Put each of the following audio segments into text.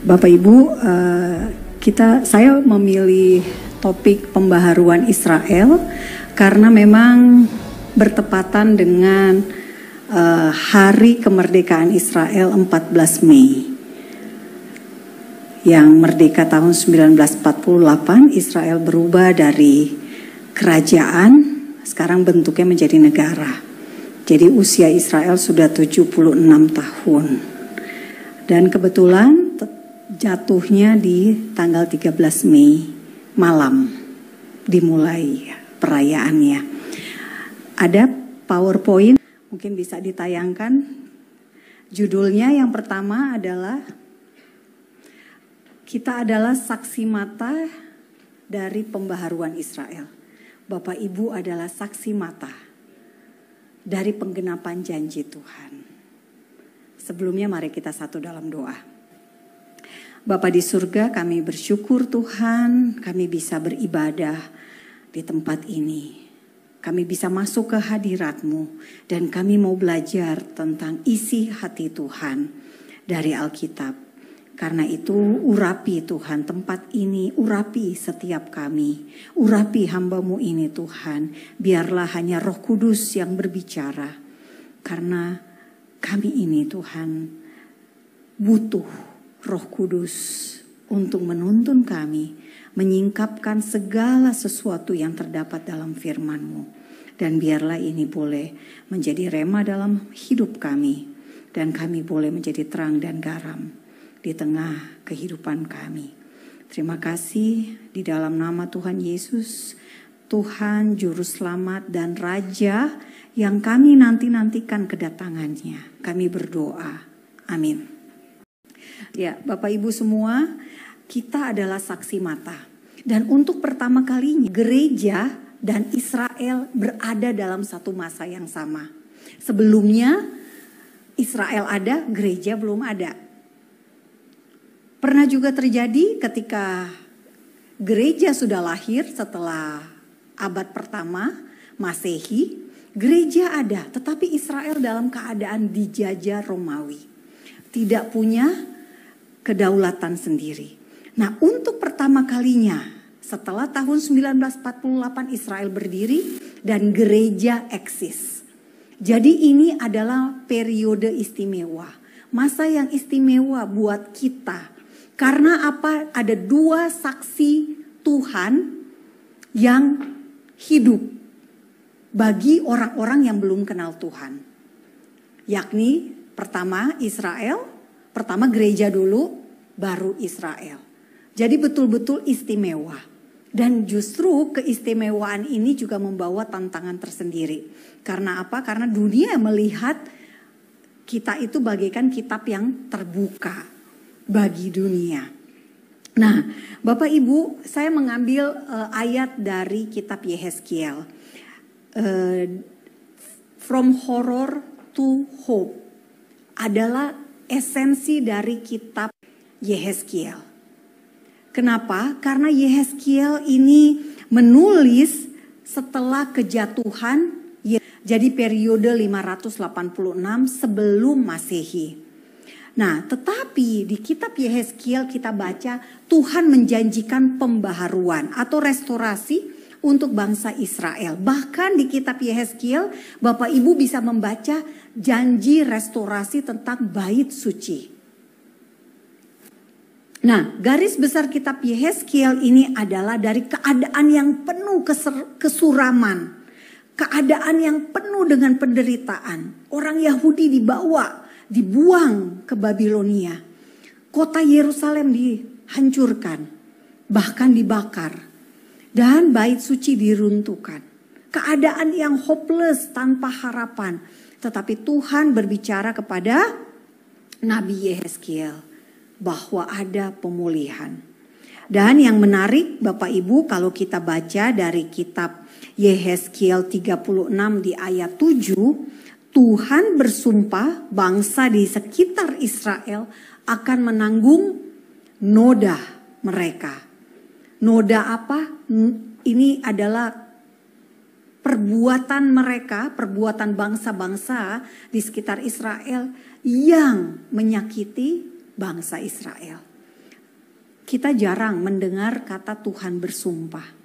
Bapak Ibu, saya memilih topik pembaharuan Israel karena memang bertepatan dengan hari kemerdekaan Israel 14 Mei. Yang merdeka tahun 1948, Israel berubah dari kerajaan, sekarang bentuknya menjadi negara. Jadi usia Israel sudah 76 tahun. Dan kebetulan jatuhnya di tanggal 13 Mei malam dimulai perayaannya. Ada PowerPoint, mungkin bisa ditayangkan. Judulnya yang pertama adalah kita adalah saksi mata dari pembaharuan Israel. Bapak Ibu adalah saksi mata dari penggenapan janji Tuhan. Sebelumnya mari kita satu dalam doa. Bapa di surga, kami bersyukur Tuhan, kami bisa beribadah di tempat ini. Kami bisa masuk ke hadirat-Mu dan kami mau belajar tentang isi hati Tuhan dari Alkitab. Karena itu urapi Tuhan tempat ini, urapi setiap kami, urapi hamba-Mu ini Tuhan. Biarlah hanya Roh Kudus yang berbicara. Karena kami ini Tuhan butuh Roh Kudus untuk menuntun kami, menyingkapkan segala sesuatu yang terdapat dalam firman-Mu. Dan biarlah ini boleh menjadi rema dalam hidup kami. Dan kami boleh menjadi terang dan garam di tengah kehidupan kami. Terima kasih di dalam nama Tuhan Yesus, Tuhan Juru Selamat dan Raja yang kami nanti-nantikan kedatangannya. Kami berdoa. Amin. Ya, Bapak Ibu semua, kita adalah saksi mata. Dan untuk pertama kalinya gereja dan Israel berada dalam satu masa yang sama. Sebelumnya Israel ada, gereja belum ada. Pernah juga terjadi ketika gereja sudah lahir setelah abad pertama Masehi, gereja ada, tetapi Israel dalam keadaan dijajah Romawi. Tidak punya kedaulatan sendiri. Nah, untuk pertama kalinya setelah tahun 1948 Israel berdiri dan gereja eksis. Jadi ini adalah periode istimewa. Masa yang istimewa buat kita. Karena apa? Ada dua saksi Tuhan yang hidup bagi orang-orang yang belum kenal Tuhan. Yakni pertama Israel, pertama gereja dulu, baru Israel. Jadi betul-betul istimewa. Dan justru keistimewaan ini juga membawa tantangan tersendiri. Karena apa? Karena dunia melihat kita itu bagaikan kitab yang terbuka bagi dunia. Nah, Bapak Ibu, saya mengambil ayat dari kitab Yehezkiel. From Horror to Hope adalah esensi dari kitab Yehezkiel. Kenapa? Karena Yehezkiel ini menulis setelah kejatuhan, jadi periode 586 sebelum Masehi. Nah, tetapi di kitab Yehezkiel kita baca Tuhan menjanjikan pembaharuan atau restorasi untuk bangsa Israel. Bahkan di kitab Yehezkiel, Bapak Ibu bisa membaca janji restorasi tentang bait suci. Nah, garis besar kitab Yehezkiel ini adalah dari keadaan yang penuh kesuraman. Keadaan yang penuh dengan penderitaan. Orang Yahudi dibuang ke Babilonia. Kota Yerusalem dihancurkan, bahkan dibakar. Dan bait suci diruntuhkan. Keadaan yang hopeless, tanpa harapan. Tetapi Tuhan berbicara kepada Nabi Yehezkiel bahwa ada pemulihan. Dan yang menarik Bapak Ibu, kalau kita baca dari kitab Yehezkiel 36 di ayat 7, Tuhan bersumpah bangsa di sekitar Israel akan menanggung noda mereka. Noda apa? Ini adalah perbuatan mereka, perbuatan bangsa-bangsa di sekitar Israel yang menyakiti bangsa Israel. kita jarang mendengar kata Tuhan bersumpah.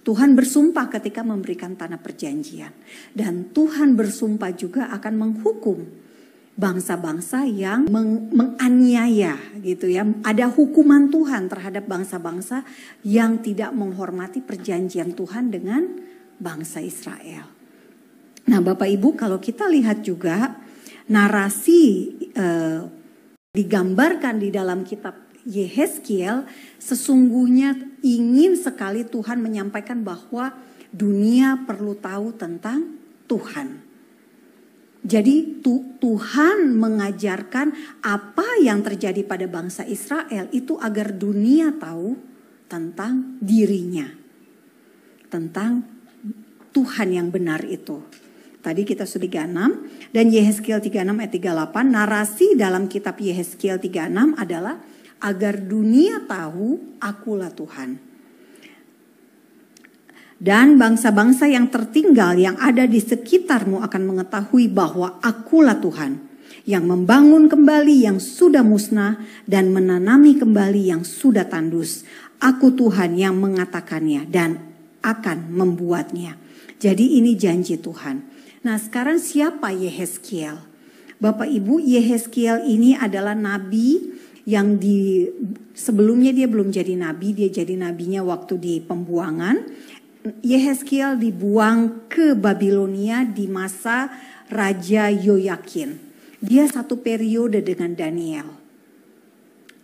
Tuhan bersumpah ketika memberikan tanah perjanjian. Dan Tuhan bersumpah juga akan menghukum bangsa-bangsa yang menganiaya gitu ya. Ada hukuman Tuhan terhadap bangsa-bangsa yang tidak menghormati perjanjian Tuhan dengan bangsa Israel. Nah Bapak Ibu, kalau kita lihat juga narasi digambarkan di dalam kitab Yehezkiel, sesungguhnya ingin sekali Tuhan menyampaikan bahwa dunia perlu tahu tentang Tuhan. Jadi Tuhan mengajarkan apa yang terjadi pada bangsa Israel itu agar dunia tahu tentang dirinya. Tentang Tuhan yang benar itu. Tadi kita sudah 36 dan Yehezkiel 36 ayat 38, narasi dalam kitab Yehezkiel 36 adalah agar dunia tahu akulah Tuhan. Dan bangsa-bangsa yang tertinggal yang ada di sekitarmu akan mengetahui bahwa akulah Tuhan. Yang membangun kembali yang sudah musnah dan menanami kembali yang sudah tandus. Aku Tuhan yang mengatakannya dan akan membuatnya. Jadi ini janji Tuhan. Nah sekarang siapa Yehezkiel? Bapak Ibu, Yehezkiel ini adalah nabi yang sebelumnya dia belum jadi nabi, dia jadi nabinya waktu di pembuangan. Yehezkiel dibuang ke Babilonia di masa Raja Yoyakin. Dia satu periode dengan Daniel.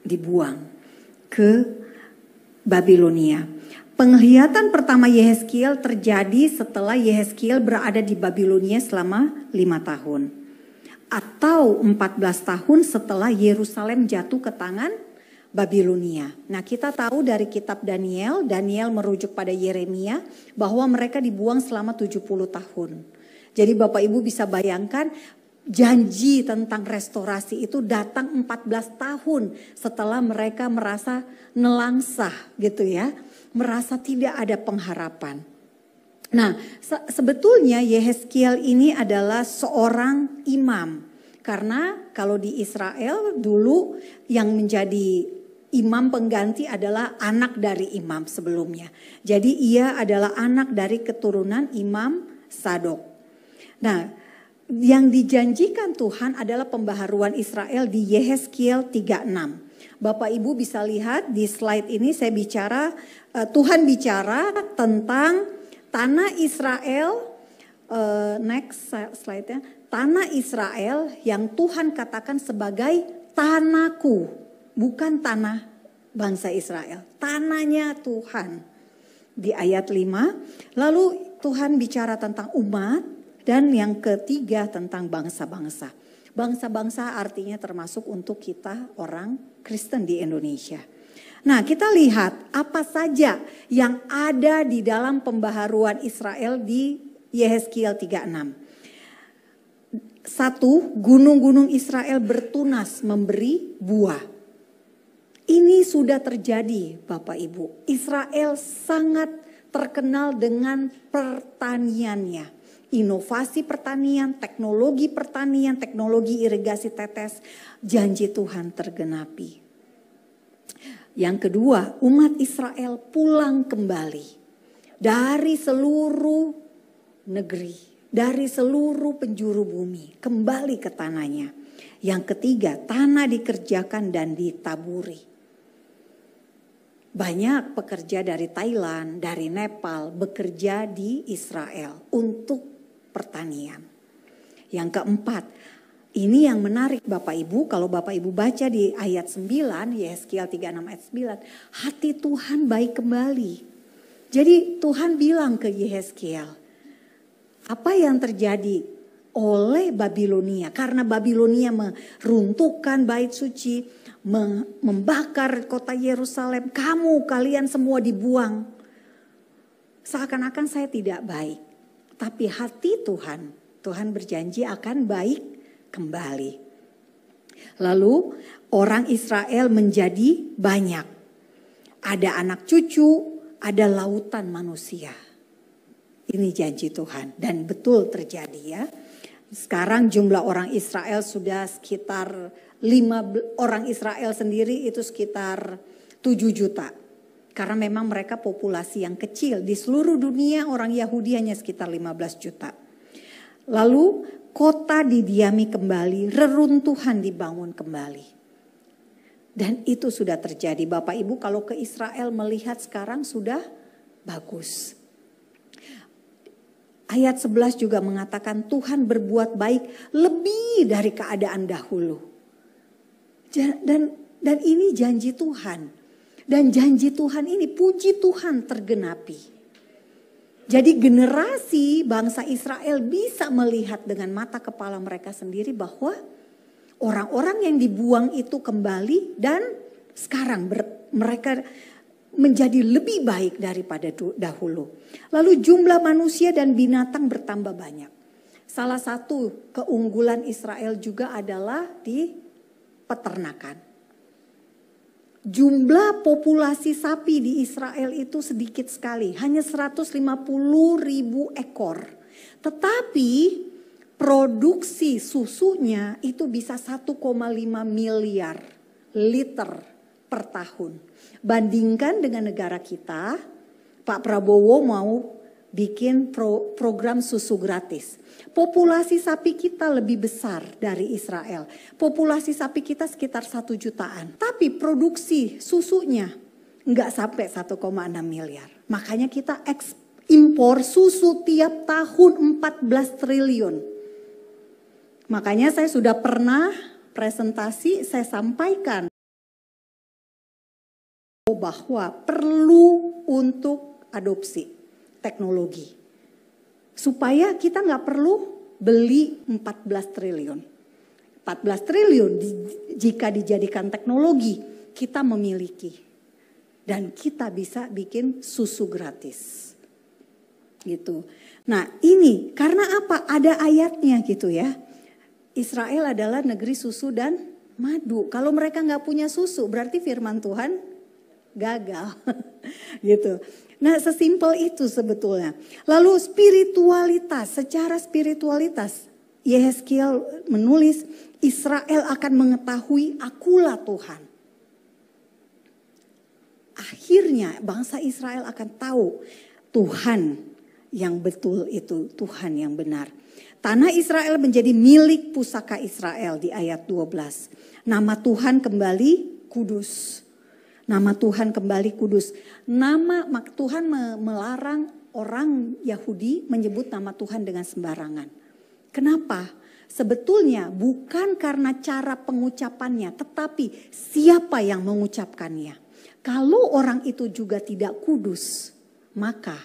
Dibuang ke Babilonia. Penglihatan pertama Yehezkiel terjadi setelah Yehezkiel berada di Babilonia selama 5 tahun. Atau 14 tahun setelah Yerusalem jatuh ke tangan Babilonia. Nah kita tahu dari kitab Daniel merujuk pada Yeremia bahwa mereka dibuang selama 70 tahun. Jadi Bapak Ibu bisa bayangkan janji tentang restorasi itu datang 14 tahun setelah mereka merasa nelangsah gitu ya. Merasa tidak ada pengharapan. Nah, sebetulnya Yehezkiel ini adalah seorang imam. Karena kalau di Israel dulu yang menjadi imam pengganti adalah anak dari imam sebelumnya. Jadi ia adalah anak dari keturunan Imam Sadok. Nah, yang dijanjikan Tuhan adalah pembaharuan Israel di Yehezkiel 36. Bapak Ibu bisa lihat di slide ini saya bicara, Tuhan bicara tentang tanah Israel, next slide-nya, tanah Israel yang Tuhan katakan sebagai tanahku, bukan tanah bangsa Israel, tanahnya Tuhan. Di ayat 5, lalu Tuhan bicara tentang umat dan yang ketiga tentang bangsa-bangsa. Bangsa-bangsa artinya termasuk untuk kita orang Kristen di Indonesia. Nah kita lihat apa saja yang ada di dalam pembaharuan Israel di Yehezkiel 36. 1, gunung-gunung Israel bertunas memberi buah. Ini sudah terjadi Bapak Ibu. Israel sangat terkenal dengan pertaniannya. Inovasi pertanian, teknologi irigasi tetes, janji Tuhan tergenapi. Yang kedua, umat Israel pulang kembali dari seluruh negeri, dari seluruh penjuru bumi, kembali ke tanahnya. Yang ketiga, tanah dikerjakan dan ditaburi. Banyak pekerja dari Thailand, dari Nepal bekerja di Israel untuk pertanian. Yang keempat, ini yang menarik Bapak Ibu, kalau Bapak Ibu baca di ayat 9, Yehezkiel 36 ayat 9, hati Tuhan baik kembali. Jadi Tuhan bilang ke Yehezkiel, apa yang terjadi oleh Babilonia, karena Babilonia meruntuhkan bait suci, membakar kota Yerusalem, kalian semua dibuang. Seakan-akan saya tidak baik. Tapi hati Tuhan berjanji akan baik kembali. Lalu orang Israel menjadi banyak. Ada anak cucu, ada lautan manusia. Ini janji Tuhan dan betul terjadi ya. Sekarang jumlah orang Israel sudah sekitar orang Israel sendiri itu sekitar 7 juta. Karena memang mereka populasi yang kecil. Di seluruh dunia orang Yahudi hanya sekitar 15 juta. Lalu kota didiami kembali, reruntuhan dibangun kembali. Dan itu sudah terjadi. Bapak Ibu kalau ke Israel melihat sekarang sudah bagus. Ayat 11 juga mengatakan Tuhan berbuat baik lebih dari keadaan dahulu. Dan ini janji Tuhan. Dan janji Tuhan ini, puji Tuhan tergenapi. Jadi generasi bangsa Israel bisa melihat dengan mata kepala mereka sendiri bahwa orang-orang yang dibuang itu kembali dan sekarang mereka menjadi lebih baik daripada dahulu. Lalu jumlah manusia dan binatang bertambah banyak. Salah satu keunggulan Israel juga adalah di peternakan. Jumlah populasi sapi di Israel itu sedikit sekali, hanya 150.000 ekor. Tetapi produksi susunya itu bisa 1,5 miliar liter per tahun. Bandingkan dengan negara kita, Pak Prabowo mau bikin program susu gratis. Populasi sapi kita lebih besar dari Israel. Populasi sapi kita sekitar 1 jutaan. Tapi produksi susunya nggak sampai 1,6 miliar. Makanya kita impor susu tiap tahun 14 triliun. Makanya saya sudah pernah presentasi, saya sampaikan bahwa perlu untuk adopsi teknologi. Supaya kita nggak perlu beli 14 triliun. 14 triliun jika dijadikan teknologi kita memiliki. Dan kita bisa bikin susu gratis. Gitu. Nah ini karena apa? Ada ayatnya gitu ya. Israel adalah negeri susu dan madu. Kalau mereka nggak punya susu berarti firman Tuhan gagal. Gitu. Nah sesimpel itu sebetulnya. Lalu spiritualitas, secara spiritualitas Yehezkiel menulis Israel akan mengetahui akulah Tuhan. Akhirnya bangsa Israel akan tahu Tuhan yang betul itu, Tuhan yang benar. Tanah Israel menjadi milik pusaka Israel di ayat 12. Nama Tuhan kembali kudus. Nama Tuhan kembali kudus. Nama Tuhan melarang orang Yahudi menyebut nama Tuhan dengan sembarangan. Kenapa? Sebetulnya bukan karena cara pengucapannya, tetapi siapa yang mengucapkannya. Kalau orang itu juga tidak kudus, maka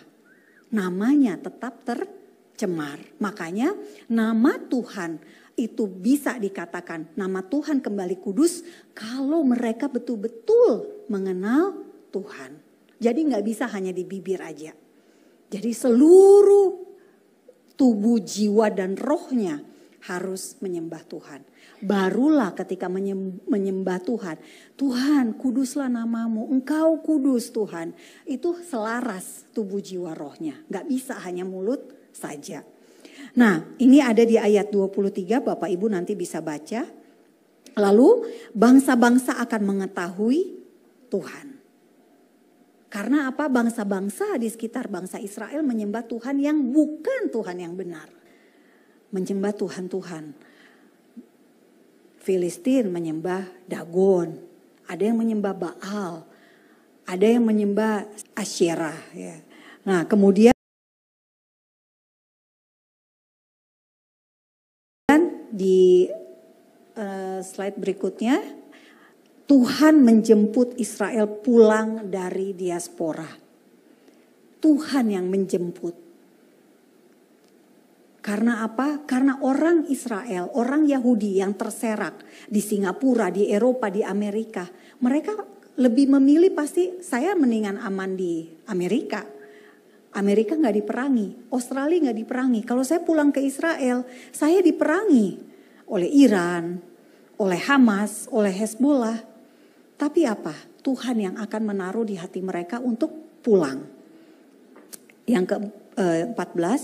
namanya tetap tercemar. Makanya nama Tuhan itu bisa dikatakan nama Tuhan kembali kudus kalau mereka betul-betul mengenal Tuhan. Jadi nggak bisa hanya di bibir aja. Jadi seluruh tubuh, jiwa dan rohnya harus menyembah Tuhan. Barulah ketika menyembah Tuhan, Tuhan kuduslah namamu, engkau kudus Tuhan. Itu selaras tubuh, jiwa, rohnya. Nggak bisa hanya mulut saja. Nah ini ada di ayat 23, Bapak Ibu nanti bisa baca. Lalu bangsa-bangsa akan mengetahui Tuhan. Karena apa? Bangsa-bangsa di sekitar bangsa Israel menyembah Tuhan yang bukan Tuhan yang benar. Menyembah Tuhan-Tuhan. Filistin menyembah Dagon. Ada yang menyembah Baal. Ada yang menyembah Asyerah. Ya. Nah kemudian di slide berikutnya, Tuhan menjemput Israel pulang dari diaspora. Tuhan yang menjemput. Karena apa? Karena orang Israel, orang Yahudi yang terserak di Singapura, di Eropa, di Amerika. Mereka lebih memilih pasti saya mendingan aman di Amerika. Amerika nggak diperangi, Australia nggak diperangi. Kalau saya pulang ke Israel, saya diperangi oleh Iran, oleh Hamas, oleh Hezbollah. Tapi apa? Tuhan yang akan menaruh di hati mereka untuk pulang. Yang ke-14,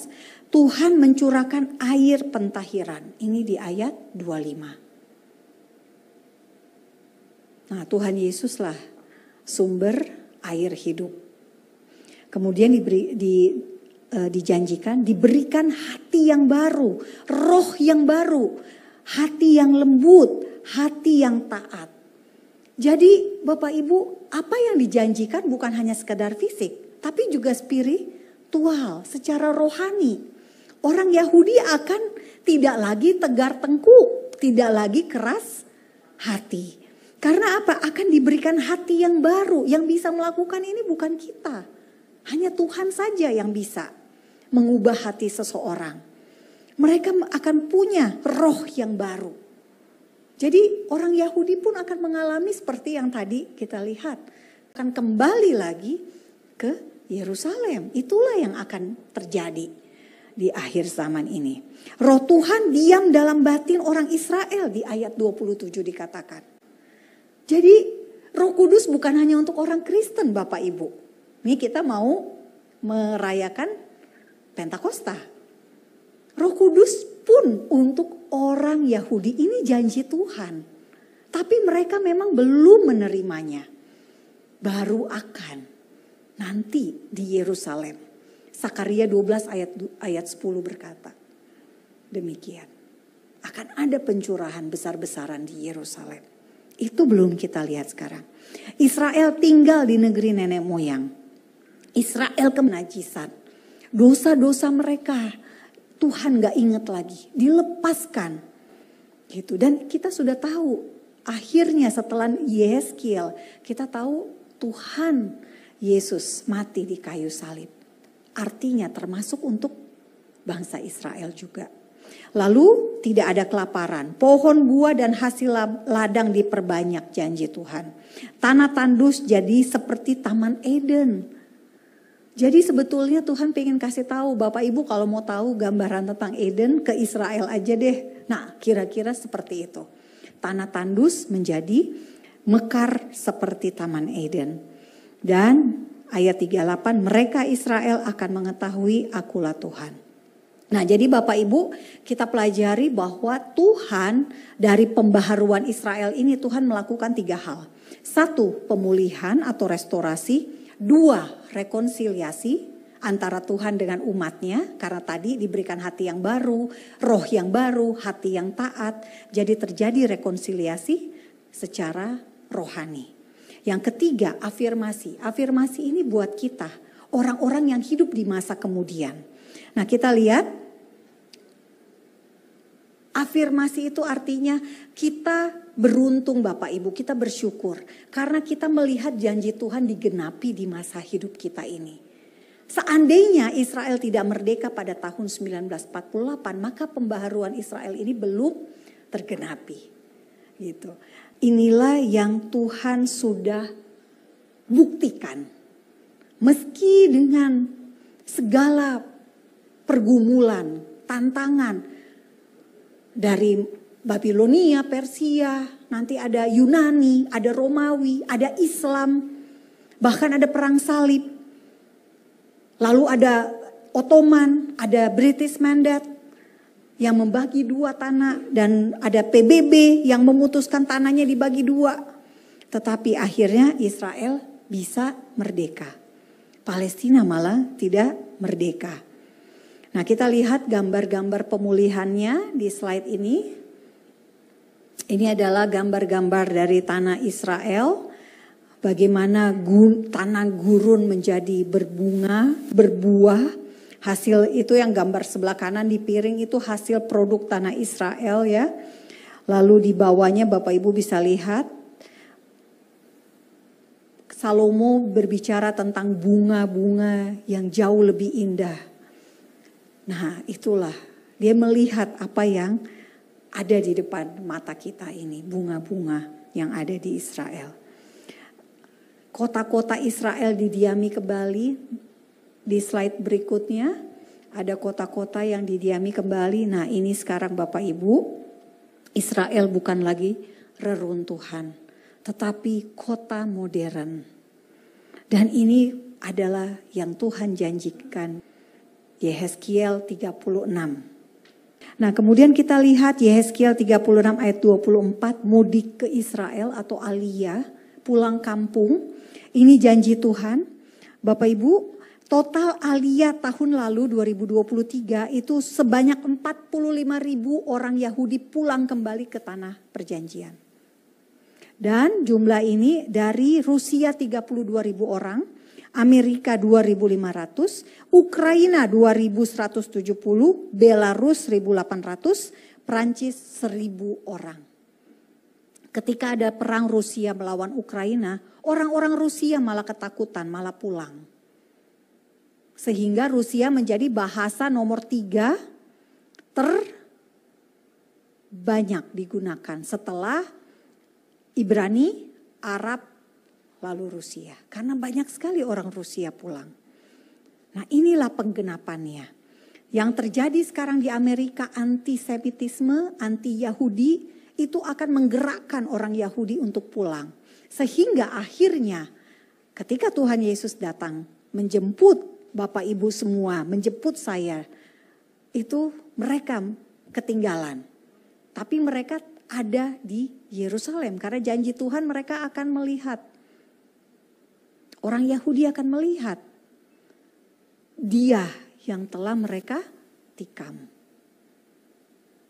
Tuhan mencurahkan air pentahiran. Ini di ayat 25. Nah Tuhan Yesuslah sumber air hidup. Kemudian dijanjikan diberikan hati yang baru, roh yang baru, hati yang lembut, hati yang taat. Jadi Bapak Ibu, apa yang dijanjikan bukan hanya sekedar fisik, tapi juga spiritual, secara rohani. Orang Yahudi akan tidak lagi tegar tengkuk, tidak lagi keras hati. Karena apa? Akan diberikan hati yang baru. Yang bisa melakukan ini bukan kita. Hanya Tuhan saja yang bisa mengubah hati seseorang. Mereka akan punya roh yang baru. Jadi orang Yahudi pun akan mengalami seperti yang tadi kita lihat. Akan kembali lagi ke Yerusalem. Itulah yang akan terjadi di akhir zaman ini. Roh Tuhan diam dalam batin orang Israel di ayat 27 dikatakan. Jadi Roh Kudus bukan hanya untuk orang Kristen Bapak Ibu. Ini kita mau merayakan Pentakosta. Roh Kudus pun untuk orang Yahudi, ini janji Tuhan. Tapi mereka memang belum menerimanya. Baru akan nanti di Yerusalem. Sakaria 12 ayat 10 berkata. Demikian. Akan ada pencurahan besar-besaran di Yerusalem. Itu belum kita lihat sekarang. Israel tinggal di negeri nenek moyang. Israel kenajisan. Dosa-dosa mereka Tuhan gak ingat lagi. Dilepaskan. Gitu. Dan kita sudah tahu. Akhirnya setelah Yehezkiel. Kita tahu Tuhan Yesus mati di kayu salib. Artinya termasuk untuk bangsa Israel juga. Lalu tidak ada kelaparan. Pohon buah dan hasil ladang diperbanyak janji Tuhan. Tanah tandus jadi seperti Taman Eden. Jadi sebetulnya Tuhan pengen kasih tahu Bapak Ibu kalau mau tahu gambaran tentang Eden ke Israel aja deh. Nah kira-kira seperti itu. Tanah tandus menjadi mekar seperti Taman Eden. Dan ayat 38 mereka Israel akan mengetahui akulah Tuhan. Nah jadi Bapak Ibu kita pelajari bahwa Tuhan dari pembaharuan Israel ini Tuhan melakukan 3 hal. 1 pemulihan atau restorasi. 2 rekonsiliasi antara Tuhan dengan umatnya. Karena tadi diberikan hati yang baru, roh yang baru, hati yang taat. Jadi terjadi rekonsiliasi secara rohani. Yang ketiga afirmasi. Afirmasi ini buat kita. Orang-orang yang hidup di masa kemudian. Nah kita lihat. Afirmasi itu artinya kita beruntung Bapak Ibu, kita bersyukur. Karena kita melihat janji Tuhan digenapi di masa hidup kita ini. Seandainya Israel tidak merdeka pada tahun 1948, maka pembaharuan Israel ini belum tergenapi. Gitu. Inilah yang Tuhan sudah buktikan. Meski dengan segala pergumulan, tantangan, dari Babilonia, Persia, nanti ada Yunani, ada Romawi, ada Islam, bahkan ada perang salib. Lalu ada Ottoman, ada British Mandate yang membagi 2 tanah dan ada PBB yang memutuskan tanahnya dibagi 2. Tetapi akhirnya Israel bisa merdeka. Palestina malah tidak merdeka. Nah kita lihat gambar-gambar pemulihannya di slide ini. Ini adalah gambar-gambar dari tanah Israel. Bagaimana tanah gurun menjadi berbunga, berbuah. Hasil itu yang gambar sebelah kanan di piring itu hasil produk tanah Israel ya. Lalu di bawahnya Bapak Ibu bisa lihat. Salomo berbicara tentang bunga-bunga yang jauh lebih indah. Nah itulah dia melihat apa yang ada di depan mata kita ini. Bunga-bunga yang ada di Israel. Kota-kota Israel didiami kembali. Di slide berikutnya ada kota-kota yang didiami kembali. Nah ini sekarang Bapak Ibu. Israel bukan lagi reruntuhan. Tetapi kota modern. Dan ini adalah yang Tuhan janjikan. Yehezkiel 36. Nah kemudian kita lihat Yehezkiel 36 ayat 24 mudik ke Israel atau Aliyah pulang kampung. Ini janji Tuhan. Bapak Ibu, total Aliyah tahun lalu 2023 itu sebanyak 45.000 orang Yahudi pulang kembali ke tanah perjanjian. Dan jumlah ini dari Rusia 32.000 orang, Amerika 2.500, Ukraina 2.170, Belarus 1.800, Prancis 1.000 orang. Ketika ada perang Rusia melawan Ukraina, orang-orang Rusia malah ketakutan, malah pulang. Sehingga Rusia menjadi bahasa nomor 3 terbanyak digunakan setelah Ibrani, Arab, lalu Rusia. Karena banyak sekali orang Rusia pulang. Nah, inilah penggenapannya. Yang terjadi sekarang di Amerika, antisemitisme, anti-Yahudi, itu akan menggerakkan orang Yahudi untuk pulang. Sehingga akhirnya ketika Tuhan Yesus datang menjemput Bapak Ibu semua, menjemput saya, itu mereka ketinggalan. Tapi mereka ada di Yerusalem karena janji Tuhan mereka akan melihat. Orang Yahudi akan melihat Dia yang telah mereka tikam.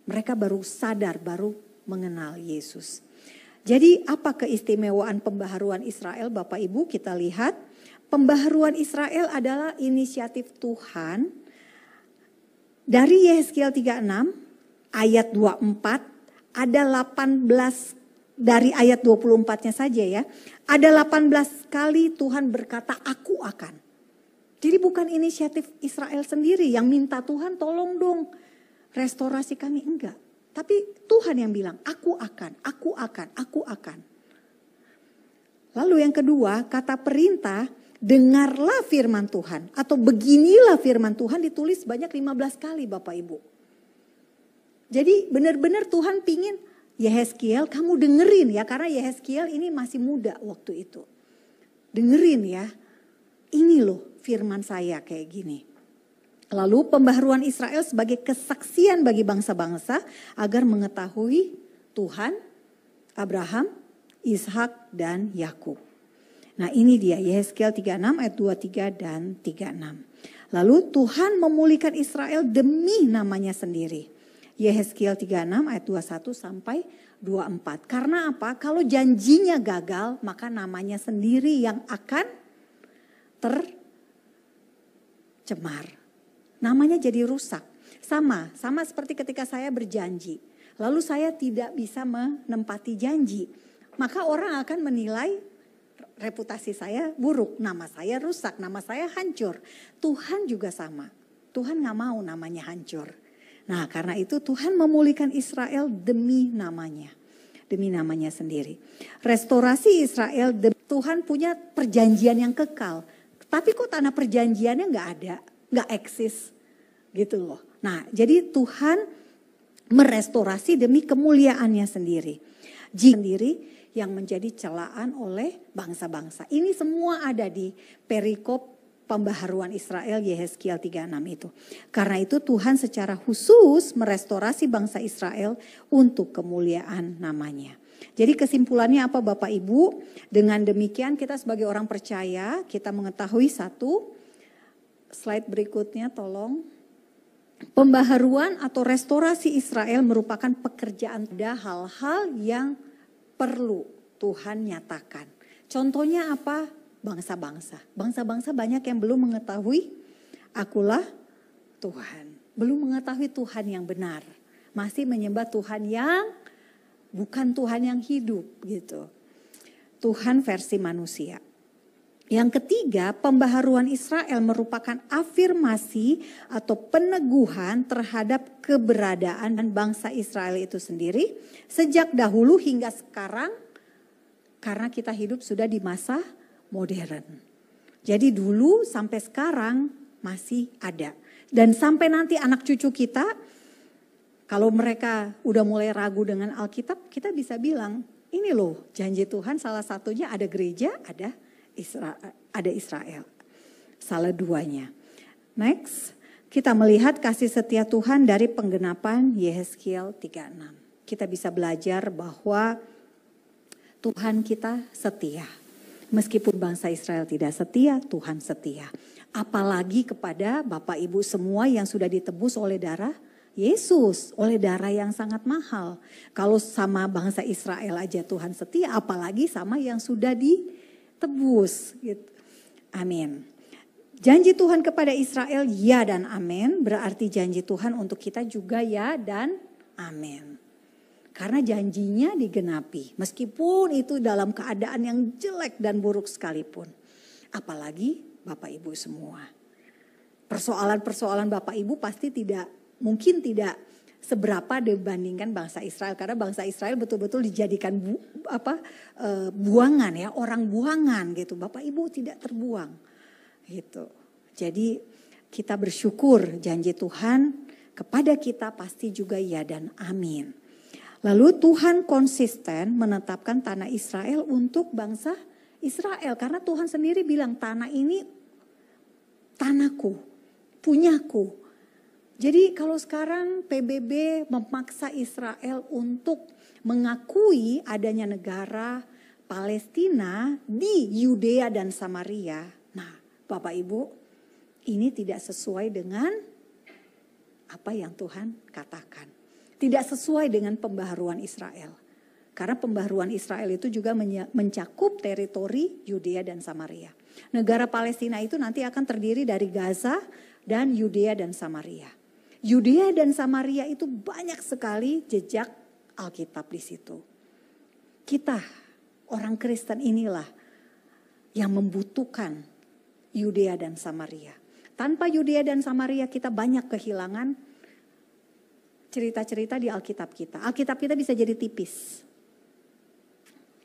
Mereka baru sadar, baru mengenal Yesus. Jadi apa keistimewaan pembaharuan Israel Bapak Ibu? Kita lihat pembaharuan Israel adalah inisiatif Tuhan. Dari Yehezkiel 36 ayat 24 ada 18, dari ayat 24-nya saja ya. Ada 18 kali Tuhan berkata aku akan. Jadi bukan inisiatif Israel sendiri yang minta Tuhan tolong dong restorasi kami, enggak. Tapi Tuhan yang bilang, aku akan, aku akan, aku akan. Lalu yang kedua, kata perintah, dengarlah firman Tuhan. Atau beginilah firman Tuhan ditulis banyak 15 kali Bapak Ibu. Jadi benar-benar Tuhan pingin, Yehezkiel kamu dengerin ya. Karena Yehezkiel ini masih muda waktu itu. Dengerin ya, ini loh firman saya kayak gini. Lalu pembaharuan Israel sebagai kesaksian bagi bangsa-bangsa agar mengetahui Tuhan, Abraham, Ishak dan Yakub. Nah ini dia Yehezkiel 36 ayat 23 dan 36. Lalu Tuhan memulihkan Israel demi namanya sendiri. Yehezkiel 36 ayat 21 sampai 24. Karena apa? Kalau janjinya gagal maka namanya sendiri yang akan tercemar. Namanya jadi rusak. Sama seperti ketika saya berjanji. Lalu saya tidak bisa menempati janji. Maka orang akan menilai reputasi saya buruk. Nama saya rusak, nama saya hancur. Tuhan juga sama. Tuhan gak mau namanya hancur. Nah karena itu Tuhan memulihkan Israel demi namanya. Demi namanya sendiri. Restorasi Israel, Tuhan punya perjanjian yang kekal. Tapi kok tanah perjanjiannya gak ada. Gak eksis gitu loh. Nah jadi Tuhan merestorasi demi kemuliaannya sendiri. Sendiri yang menjadi celaan oleh bangsa-bangsa. Ini semua ada di perikop pembaharuan Israel Yehezkiel 36 itu. Karena itu Tuhan secara khusus merestorasi bangsa Israel untuk kemuliaan namanya. Jadi kesimpulannya apa Bapak Ibu? Dengan demikian kita sebagai orang percaya kita mengetahui satu. Slide berikutnya tolong. Pembaharuan atau restorasi Israel merupakan pekerjaan. Ada hal-hal yang perlu Tuhan nyatakan. Contohnya apa? Bangsa-bangsa. Bangsa-bangsa banyak yang belum mengetahui akulah Tuhan. Belum mengetahui Tuhan yang benar. Masih menyembah Tuhan yang bukan Tuhan yang hidup gitu. Tuhan versi manusia. Yang ketiga, pembaharuan Israel merupakan afirmasi atau peneguhan terhadap keberadaan bangsa Israel itu sendiri sejak dahulu hingga sekarang karena kita hidup sudah di masa modern. Jadi dulu sampai sekarang masih ada. Dan sampai nanti anak cucu kita, kalau mereka udah mulai ragu dengan Alkitab, kita bisa bilang, ini loh janji Tuhan salah satunya ada gereja, ada Israel. Salah duanya. Next, kita melihat kasih setia Tuhan dari penggenapan Yehezkiel 36. Kita bisa belajar bahwa Tuhan kita setia. Meskipun bangsa Israel tidak setia, Tuhan setia. Apalagi kepada Bapak Ibu semua yang sudah ditebus oleh darah Yesus, oleh darah yang sangat mahal. Kalau sama bangsa Israel aja Tuhan setia, apalagi sama yang sudah ditebus. Gitu. Amin. Janji Tuhan kepada Israel ya dan amin, berarti janji Tuhan untuk kita juga ya dan amin. Karena janjinya digenapi, meskipun itu dalam keadaan yang jelek dan buruk sekalipun. Apalagi Bapak Ibu semua. Persoalan-persoalan Bapak Ibu pasti mungkin tidak seberapa dibandingkan bangsa Israel. Karena bangsa Israel betul-betul dijadikan buangan ya, orang buangan gitu. Bapak Ibu tidak terbuang gitu. Jadi kita bersyukur janji Tuhan kepada kita pasti juga ya dan amin. Lalu Tuhan konsisten menetapkan tanah Israel untuk bangsa Israel. Karena Tuhan sendiri bilang tanah ini tanahku, punyaku. Jadi kalau sekarang PBB memaksa Israel untuk mengakui adanya negara Palestina di Yudea dan Samaria. Nah Bapak Ibu, ini tidak sesuai dengan apa yang Tuhan katakan. Tidak sesuai dengan pembaharuan Israel. Karena pembaharuan Israel itu juga mencakup teritori Yudea dan Samaria. Negara Palestina itu nanti akan terdiri dari Gaza dan Yudea dan Samaria. Yudea dan Samaria itu banyak sekali jejak Alkitab di situ. Kita orang Kristen inilah yang membutuhkan Yudea dan Samaria. Tanpa Yudea dan Samaria kita banyak kehilangan cerita-cerita di Alkitab kita. Alkitab kita bisa jadi tipis.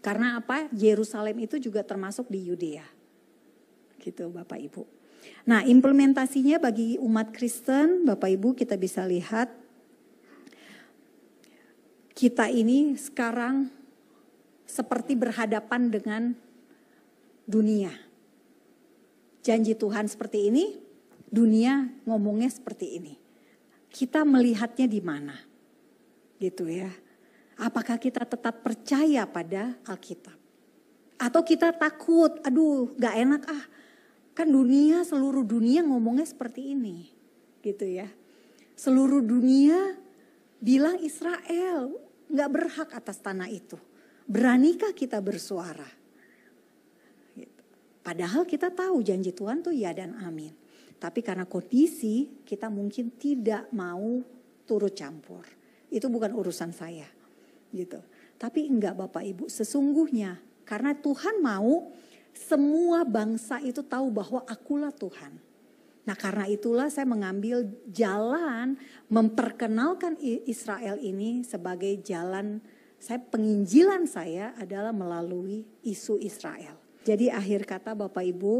Karena apa? Yerusalem itu juga termasuk di Yudea. Gitu Bapak Ibu. Nah implementasinya bagi umat Kristen, Bapak Ibu kita bisa lihat. Kita ini sekarang seperti berhadapan dengan dunia. Janji Tuhan seperti ini, dunia ngomongnya seperti ini. Kita melihatnya di mana? Gitu ya. Apakah kita tetap percaya pada Alkitab? Atau kita takut, aduh gak enak kan seluruh dunia ngomongnya seperti ini. Gitu ya. Seluruh dunia bilang Israel gak berhak atas tanah itu. Beranikah kita bersuara? Gitu. Padahal kita tahu janji Tuhan tuh ya dan amin. Tapi karena kondisi kita mungkin tidak mau turut campur. Itu bukan urusan saya. Gitu. Tapi enggak Bapak Ibu, sesungguhnya karena Tuhan mau semua bangsa itu tahu bahwa akulah Tuhan. Nah karena itulah saya mengambil jalan memperkenalkan Israel ini sebagai jalan penginjilan saya adalah melalui isu Israel. Jadi akhir kata Bapak Ibu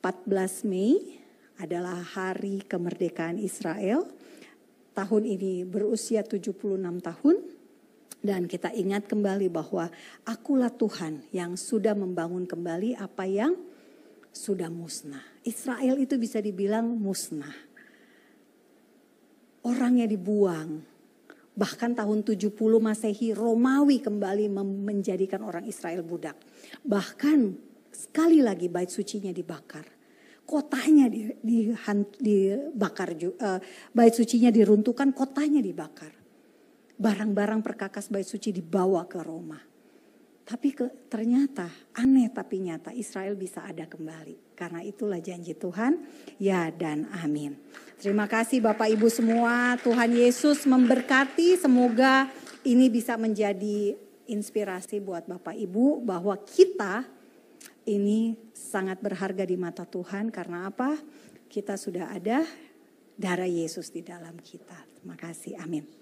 14 Mei adalah hari kemerdekaan Israel. Tahun ini berusia 76 tahun. Dan kita ingat kembali bahwa akulah Tuhan yang sudah membangun kembali apa yang sudah musnah. Israel itu bisa dibilang musnah. Orangnya dibuang. Bahkan tahun 70 Masehi Romawi kembali menjadikan orang Israel budak. Bahkan sekali lagi bait sucinya dibakar. Kotanya dibakar, bait sucinya diruntuhkan, kotanya dibakar. Barang-barang perkakas bait suci dibawa ke Roma. Tapi ternyata aneh tapi nyata Israel bisa ada kembali. Karena itulah janji Tuhan, ya dan amin. Terima kasih Bapak Ibu semua, Tuhan Yesus memberkati. Semoga ini bisa menjadi inspirasi buat Bapak Ibu bahwa kita ini sangat berharga di mata Tuhan. Karena apa? Kita sudah ada darah Yesus di dalam kita. Terima kasih, amin.